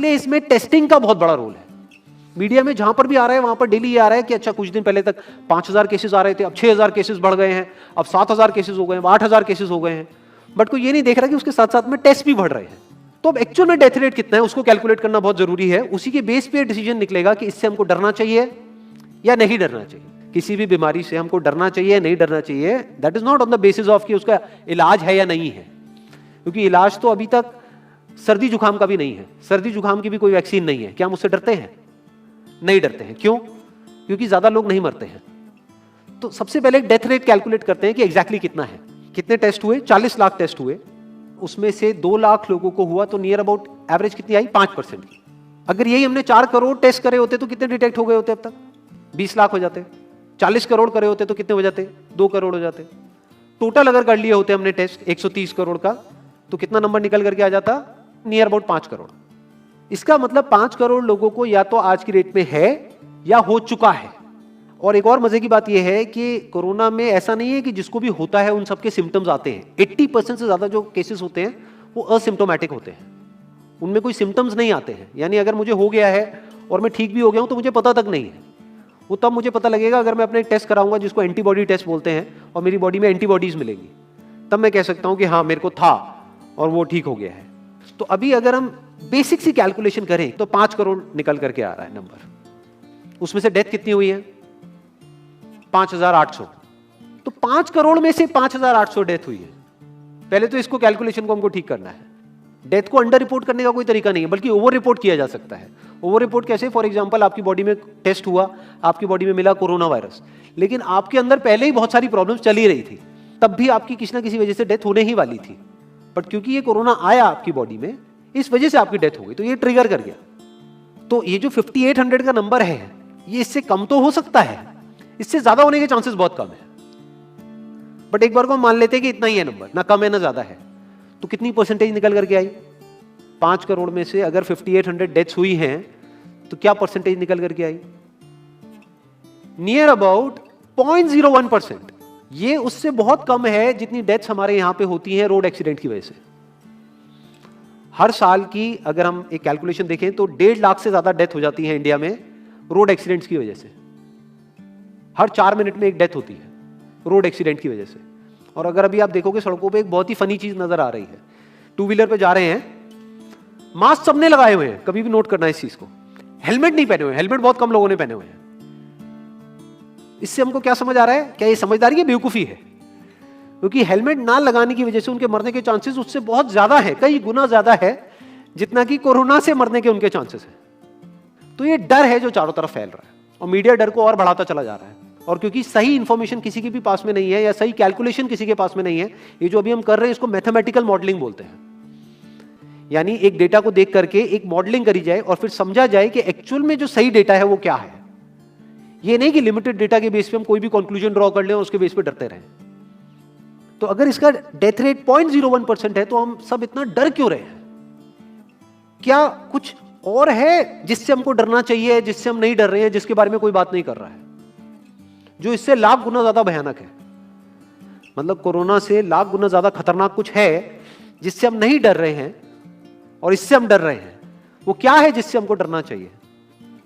इसलिए इसमें टेस्टिंग का बहुत बड़ा रोल है। मीडिया में जहां पर भी आ रहा है वहां पर डेली ये आ रहा है कि अच्छा कुछ दिन पहले तक 5000 केसेस आ रहे थे, अब 6000 केसेस बढ़ गए हैं, अब 7000 केसेस हो गए हैं, 8000 केसेस हो गए हैं, बट कोई ये नहीं देख रहा कि उसके साथ साथ में टेस्ट भी बढ़ रहे हैं। तो अब एक्चुअल में डेथ रेट कितना है उसको कैलकुलेट करना बहुत जरूरी है। उसी के बेस पे डिसीजन निकलेगा कि इससे हमको डरना चाहिए या नहीं डरना चाहिए। किसी भी बीमारी से हमको डरना चाहिए या नहीं डरना चाहिए, that is not on the basis of कि उसका इलाज है या नहीं है, क्योंकि इलाज तो अभी तक सर्दी जुकाम का भी नहीं है, सर्दी जुकाम की भी कोई वैक्सीन नहीं है। क्या हम उससे डरते हैं? नहीं डरते हैं। क्यों? क्योंकि ज्यादा लोग नहीं मरते हैं। तो सबसे पहले डेथ रेट कैलकुलेट करते हैं कि एग्जैक्टली कितना है। कितने टेस्ट हुए? 40 लाख टेस्ट हुए, उसमें से 2 लाख लोगों को हुआ तो नियर अबाउट एवरेज कितनी आई? 5% की। अगर यही हमने 4 करोड़ टेस्ट करे होते तो कितने डिटेक्ट हो गए होते? अब तक 20 लाख हो जाते। 40 करोड़ करे होते तो कितने हो जाते? 2 करोड़ हो जाते। टोटल अगर कर लिए होते हमने टेस्ट 130 करोड़ का तो कितना नंबर निकल करके आ जाता? Near about 5 crore. इसका मतलब 5 करोड़ लोगों को या तो आज की डेट में है या हो चुका है। और एक और मजे की बात यह है कि कोरोना में ऐसा नहीं है कि जिसको भी होता है उन सबके सिम्टम्स आते हैं। 80% से ज्यादा जो केसेस होते हैं वो असिम्टोमेटिक होते हैं, उनमें कोई सिम्टम्स नहीं आते हैं। यानी अगर मुझे हो गया है और मैं ठीक भी हो गया हूं तो मुझे पता तक नहीं है। वो तब मुझे पता लगेगा अगर मैं अपने टेस्ट कराऊंगा जिसको एंटीबॉडी टेस्ट बोलते हैं और मेरी बॉडी में एंटीबॉडीज मिलेगी, तब मैं कह सकता हूं कि हाँ मेरे को था और वो ठीक हो गया है। तो अभी अगर हम बेसिक सी कैलकुलेशन करें तो 5 करोड़ निकल करके आ रहा है नंबर। उसमें से डेथ कितनी हुई है? 5800। तो 5 करोड़ में से 5800 डेथ हुई है। पहले तो इसको कैलकुलेशन को हमको ठीक करना है। डेथ को अंडर रिपोर्ट करने का कोई तरीका नहीं है, बल्कि ओवर रिपोर्ट किया जा सकता है। ओवर रिपोर्ट कैसे? फॉर एग्जांपल आपकी बॉडी में टेस्ट हुआ, आपकी बॉडी में मिला कोरोना वायरस, लेकिन आपके अंदर पहले ही बहुत सारी प्रॉब्लम्स चली रही थी, तब भी आपकी किसी ना किसी वजह से डेथ होने ही वाली थी, बट क्योंकि ये कोरोना आया आपकी बॉडी में, इस वजह से आपकी डेथ हो गई, तो ये ट्रिगर कर गया। तो ये जो 5800 का नंबर है, ये इससे कम तो हो सकता है, इससे ज्यादा होने के चांसेस बहुत कम है। बट एक बार को हम मान लेते हैं कि इतना ही है नंबर, ना कम है ना ज्यादा है, तो कितनी परसेंटेज निकल करके आई? 5 करोड़ में से अगर 5800 डेथ्स हुई हैं तो क्या परसेंटेज निकल करके आई? Near about 0.01%। ये उससे बहुत कम है जितनी डेथ्स हमारे यहां पे होती हैं रोड एक्सीडेंट की वजह से। हर साल की अगर हम एक कैलकुलेशन देखें तो 1.5 लाख से ज्यादा डेथ हो जाती है इंडिया में रोड एक्सीडेंट्स की वजह से। हर 4 मिनट में एक डेथ होती है रोड एक्सीडेंट की वजह से। और अगर अभी आप देखोगे सड़कों पे एक बहुत ही फनी चीज नजर आ रही है, 2 व्हीलर पे जा रहे हैं, मास्क सबने लगाए हुए हैं, कभी भी नोट करना इस चीज को, हेलमेट नहीं पहने हुए, हेलमेट बहुत कम लोगों ने पहने हुए हैं। इससे हमको क्या समझ आ रहा है? क्या ये समझदारी है, बेवकूफी है? क्योंकि हेलमेट ना लगाने की वजह से उनके मरने के चांसेस उससे बहुत ज्यादा है, कई गुना ज्यादा है जितना कि कोरोना से मरने के उनके चांसेस है। तो ये डर है जो चारों तरफ फैल रहा है और मीडिया डर को और बढ़ाता चला जा रहा है। और क्योंकि सही इंफॉर्मेशन किसी के भी पास में नहीं है या सही कैलकुलेशन किसी के पास में नहीं है, ये जो अभी हम कर रहे हैं इसको मैथमेटिकल मॉडलिंग बोलते हैं। यानी एक डेटा को देख करके एक मॉडलिंग करी जाए और फिर समझा जाए कि एक्चुअल में जो सही डेटा है वो क्या है। ये नहीं कि लिमिटेड डेटा के बेस पे हम कोई भी कंक्लूजन ड्रॉ कर लें और उसके बेस पे डरते रहें। तो अगर इसका डेथ रेट 0.01% है तो हम सब इतना डर क्यों रहे हैं? क्या कुछ और है जिससे हमको डरना चाहिए, जिससे हम नहीं डर रहे हैं, जिसके बारे में कोई बात नहीं कर रहा है, जो इससे लाख गुना ज्यादा भयानक है? मतलब कोरोना से लाख गुना ज्यादा खतरनाक कुछ है जिससे हम नहीं डर रहे हैं और इससे हम डर रहे हैं। वो क्या है जिससे हमको डरना चाहिए?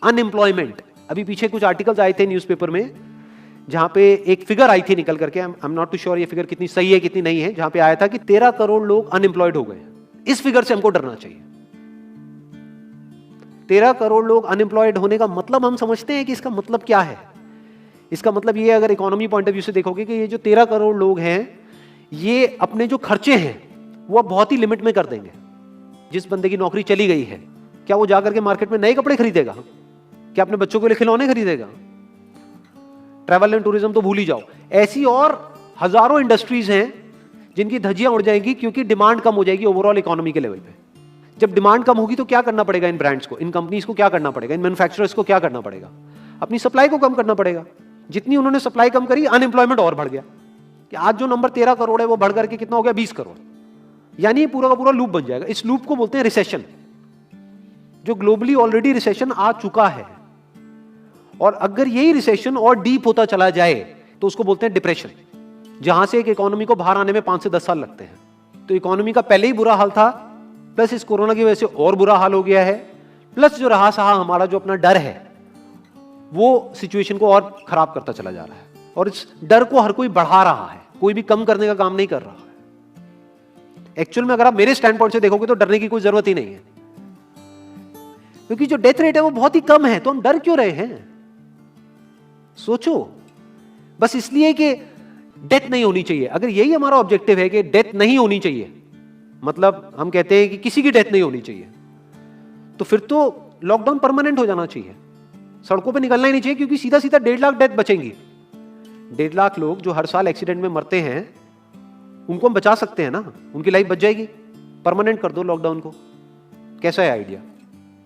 अनएम्प्लॉयमेंट। अभी पीछे कुछ आर्टिकल्स आए थे न्यूज़पेपर में जहां पे एक फिगर आई थी निकल करके, I am not too sure ये फिगर कितनी सही है कितनी नहीं है, जहां पे आया था कि 13 करोड़ लोग अनएम्प्लॉयड हो गए। इस फिगर से हमको डरना चाहिए। 13 करोड़ लोग अनएम्प्लॉयड होने का मतलब हम समझते हैं कि इसका मतलब क्या है? इसका मतलब ये, अगर इकोनॉमी पॉइंट ऑफ व्यू से देखोगे, कि ये जो 13 करोड़ लोग हैं ये अपने जो खर्चे हैं वो बहुत ही लिमिट में कर देंगे। जिस बंदे की नौकरी चली गई है, क्या वो जाकर के मार्केट में नए कपड़े खरीदेगा? क्या अपने बच्चों के लिए खिलौने खरीदेगा? ट्रैवल एंड टूरिज्म तो भूल ही जाओ। ऐसी और हजारों इंडस्ट्रीज हैं जिनकी धज्जियां उड़ जाएंगी क्योंकि डिमांड कम हो जाएगी ओवरऑल इकोनॉमी के लेवल पे। जब डिमांड कम होगी तो क्या करना पड़ेगा इन ब्रांड्स को, इन कंपनीज को क्या करना पड़ेगा, इन मैन्युफैक्चरर्स को क्या करना पड़ेगा? अपनी सप्लाई को कम करना पड़ेगा। जितनी उन्होंने सप्लाई कम करी, अनएम्प्लॉयमेंट और बढ़ गया कि आज जो नंबर 13 करोड़ है वो बढ़ करके कितना हो गया? 20 करोड़। यानी ये पूरा का पूरा लूप बन जाएगा। इस लूप को बोलते हैं रिसेशन, जो ग्लोबली ऑलरेडी रिसेशन आ चुका है। और अगर यही रिसेशन और डीप होता चला जाए तो उसको बोलते हैं डिप्रेशन, जहां से एक इकोनॉमी को बाहर आने में 5 से 10 साल लगते हैं। तो इकोनॉमी का पहले ही बुरा हाल था, प्लस इस कोरोना की वजह से और बुरा हाल हो गया है। प्लस जो रहा सहा हमारा जो अपना डर है वो सिचुएशन को और खराब करता चला जा रहा है, और इस डर को हर कोई बढ़ा रहा है, कोई भी कम करने का काम नहीं कर रहा है। एक्चुअल में अगर आप मेरे स्टैंड पॉइंट से देखोगे तो डरने की कोई जरूरत ही नहीं है, क्योंकि जो डेथ रेट है वो बहुत ही कम है, तो हम डर क्यों रहे हैं? सोचो, बस इसलिए कि डेथ नहीं होनी चाहिए। अगर यही हमारा ऑब्जेक्टिव है कि डेथ नहीं होनी चाहिए, मतलब हम कहते हैं कि किसी की डेथ नहीं होनी चाहिए, तो फिर तो लॉकडाउन परमानेंट हो जाना चाहिए, सड़कों पे निकलना ही नहीं चाहिए, क्योंकि सीधा सीधा 1.5 लाख डेथ बचेंगी। 1.5 लाख लोग जो हर साल एक्सीडेंट में मरते हैं उनको हम बचा सकते हैं ना, उनकी लाइफ बच जाएगी। परमानेंट कर दो लॉकडाउन को। कैसा है आइडिया?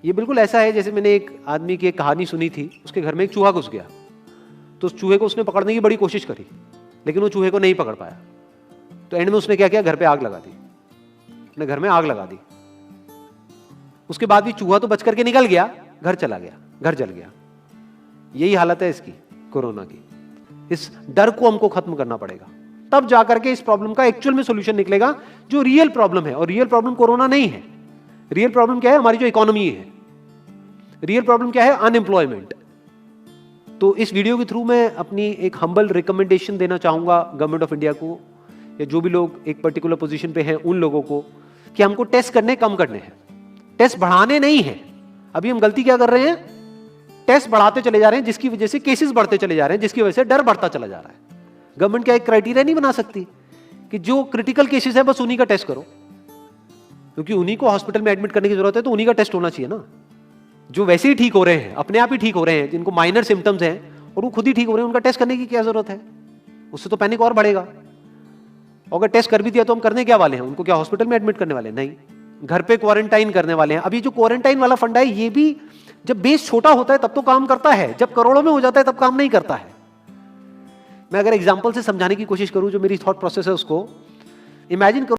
ये बिल्कुल ऐसा है जैसे मैंने एक आदमी की एक कहानी सुनी थी, उसके घर में एक चूहा घुस गया, तो उस चूहे को उसने पकड़ने की बड़ी कोशिश करी, लेकिन वो चूहे को नहीं पकड़ पाया। तो एंड में उसने क्या किया, घर पे आग लगा दी, अपने घर में आग लगा दी। उसके बाद भी चूहा तो बच करके निकल गया, घर चला गया, घर जल गया। यही हालत है इसकी, कोरोना की। इस डर को हमको खत्म करना पड़ेगा, तब जाकर के इस प्रॉब्लम का एक्चुअल में सॉल्यूशन निकलेगा, जो रियल प्रॉब्लम है। और रियल प्रॉब्लम कोरोना नहीं है। रियल प्रॉब्लम क्या है? हमारी जो इकोनॉमी है। रियल प्रॉब्लम क्या है? अनएम्प्लॉयमेंट। तो इस वीडियो के थ्रू मैं अपनी एक हम्बल रिकमेंडेशन देना चाहूंगा गवर्नमेंट ऑफ इंडिया को, या जो भी लोग एक पर्टिकुलर पोजीशन पे हैं उन लोगों को, कि हमको टेस्ट करने कम करने हैं, टेस्ट बढ़ाने नहीं है। अभी हम गलती क्या कर रहे हैं? टेस्ट बढ़ाते चले जा रहे हैं, जिसकी वजह से केसेस बढ़ते चले जा रहे हैं, जिसकी वजह से डर बढ़ता चला जा रहा है। गवर्नमेंट क्या एक क्राइटेरिया नहीं बना सकती कि जो क्रिटिकल केसेस है बस उन्हीं का टेस्ट करो, क्योंकि उन्हीं को हॉस्पिटल में एडमिट करने की जरूरत है, तो उन्हीं का टेस्ट होना चाहिए ना। जो वैसे ही ठीक हो रहे हैं, अपने आप ही ठीक हो रहे हैं, जिनको माइनर सिम्टम्स हैं और वो खुद ही ठीक हो रहे हैं, उनका टेस्ट करने की क्या जरूरत है? उससे तो पैनिक और बढ़ेगा। और अगर टेस्ट कर भी दिया तो हम करने क्या वाले हैं? उनको क्या हॉस्पिटल में एडमिट करने वाले हैं? नहीं, घर पे क्वारंटाइन करने वाले हैं। अभी जो क्वारंटाइन वाला फंडा है, ये भी जब बेस छोटा होता है तब तो काम करता है, जब करोड़ों में हो जाता है तब काम नहीं करता है। मैं अगर एग्जांपल से समझाने की कोशिश करूं, जो मेरी थॉट प्रोसेस है उसको इमेजिन करो।